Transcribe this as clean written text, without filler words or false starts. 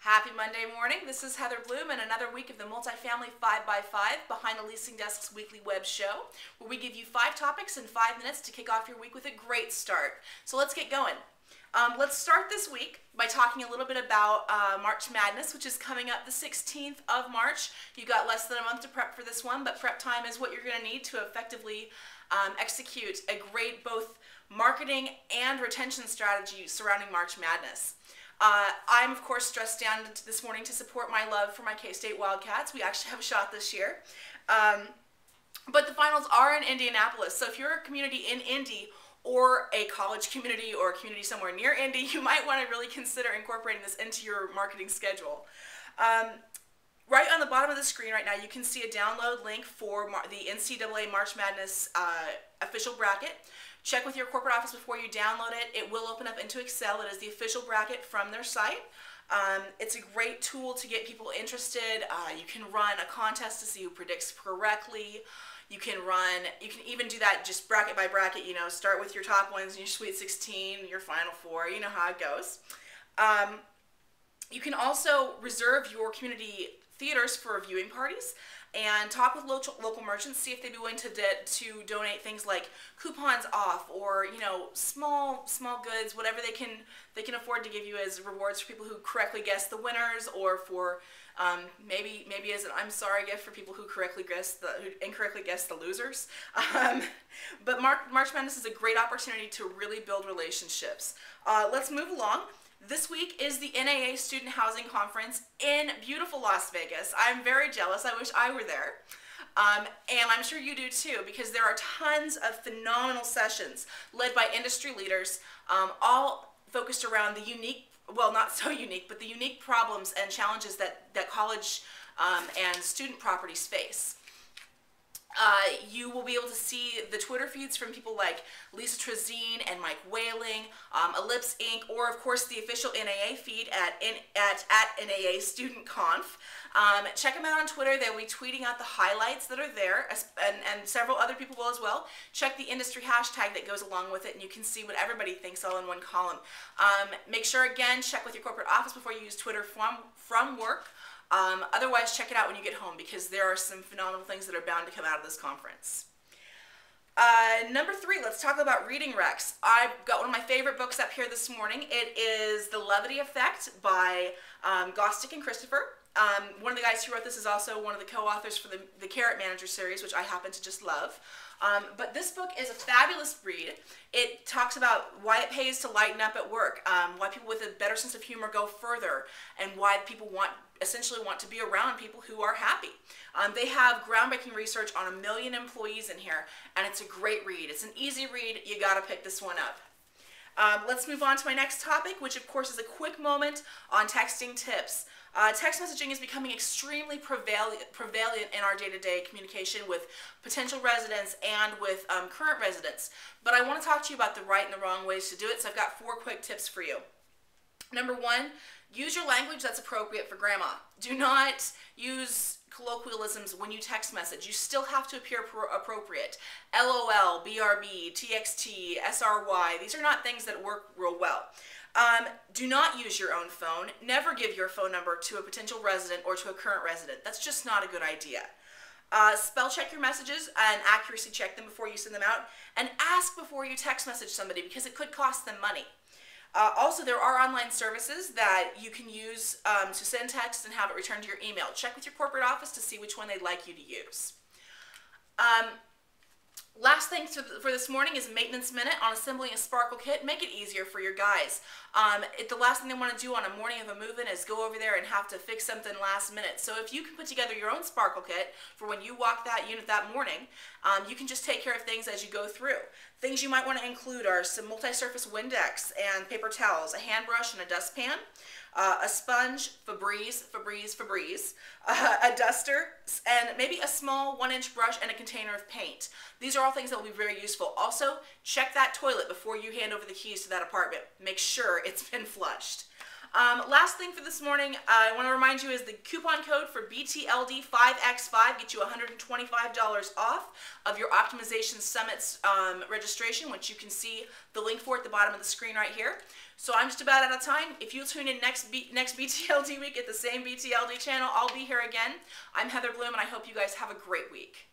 Happy Monday morning. This is Heather Blume and another week of the Multifamily 5x5 Behind the Leasing Desk's weekly web show, where we give you 5 topics in 5 minutes to kick off your week with a great start. So let's get going. Let's start this week by talking a little bit about March Madness, which is coming up the 16th of March. You got less than a month to prep for this one, but prep time is what you're going to need to effectively execute a great both marketing and retention strategy surrounding March Madness. I'm, of course, dressed down this morning to support my love for my K-State Wildcats. We actually have a shot this year. But the finals are in Indianapolis, so if you're a community in Indy or a college community or a community somewhere near Indy, you might want to really consider incorporating this into your marketing schedule. Right on the bottom of the screen right now, you can see a download link for the NCAA March Madness official bracket. Check with your corporate office before you download it. It will open up into Excel. It is the official bracket from their site. It's a great tool to get people interested. You can run a contest to see who predicts correctly. You can even do that just bracket by bracket, you know, start with your top ones, your Sweet 16, your Final Four, you know how it goes. You can also reserve your community theaters for viewing parties and talk with local merchants, see if they'd be willing to donate things like coupons off or, you know, small goods, whatever they can afford to give you as rewards for people who correctly guess the winners, or for maybe as an I'm sorry gift for people who incorrectly guess the losers. But March Madness is a great opportunity to really build relationships. Let's move along. This week is the NAA Student Housing Conference in beautiful Las Vegas. I'm very jealous. I wish I were there. And I'm sure you do too, because there are tons of phenomenal sessions led by industry leaders, all focused around the unique, well, not so unique, but the unique problems and challenges that college and student properties face. You will be able to see the Twitter feeds from people like Lisa Trezine and Mike Whaling, Ellipse Inc., or of course the official NAA feed at NAA Student Conf. Check them out on Twitter. They'll be tweeting out the highlights that are there, and several other people will as well. Check the industry hashtag that goes along with it, and you can see what everybody thinks all in one column. Make sure, again, check with your corporate office before you use Twitter from work. Otherwise, check it out when you get home, because there are some phenomenal things that are bound to come out of this conference. Number 3, let's talk about reading recs. I've got one of my favorite books up here this morning. It is The Levity Effect by Gostick and Christopher. One of the guys who wrote this is also one of the co-authors for the Carrot Manager series, which I happen to just love. But this book is a fabulous read. It talks about why it pays to lighten up at work, why people with a better sense of humor go further, and why people essentially want to be around people who are happy. They have groundbreaking research on 1 million employees in here, and it's a great read. It's an easy read. You gotta pick this one up. Let's move on to my next topic, which of course is a quick moment on texting tips. Text messaging is becoming extremely prevalent in our day-to-day communication with potential residents and with current residents. But I want to talk to you about the right and the wrong ways to do it, so I've got 4 quick tips for you. Number 1, use your language that's appropriate for grandma. Do not use colloquialisms when you text message. You still have to appear appropriate. LOL, BRB, TXT, SRY, these are not things that work real well. Do not use your own phone. Never give your phone number to a potential resident or to a current resident. That's just not a good idea. Spell check your messages and accuracy check them before you send them out, and ask before you text message somebody, because it could cost them money. Also, there are online services that you can use to send text and have it returned to your email. Check with your corporate office to see which one they'd like you to use. Last thing for this morning is maintenance minute on assembling a sparkle kit. Make it easier for your guys. The last thing they want to do on a morning of a move-in is go over there and have to fix something last minute. So if you can put together your own sparkle kit for when you walk that unit that morning, you can just take care of things as you go through. Things you might want to include are some multi-surface Windex and paper towels, a hand brush and a dustpan, a sponge, Febreze, a duster, and maybe a small 1-inch brush and a container of paint. These are all things that will be very useful. Also, check that toilet before you hand over the keys to that apartment. Make sure it's been flushed. Last thing for this morning, I want to remind you is the coupon code for BTLD5X5 gets you $125 off of your Optimization Summits registration, which you can see the link for at the bottom of the screen right here. So I'm just about out of time. If you tune in next BTLD week at the same BTLD channel, I'll be here again. I'm Heather Blume, and I hope you guys have a great week.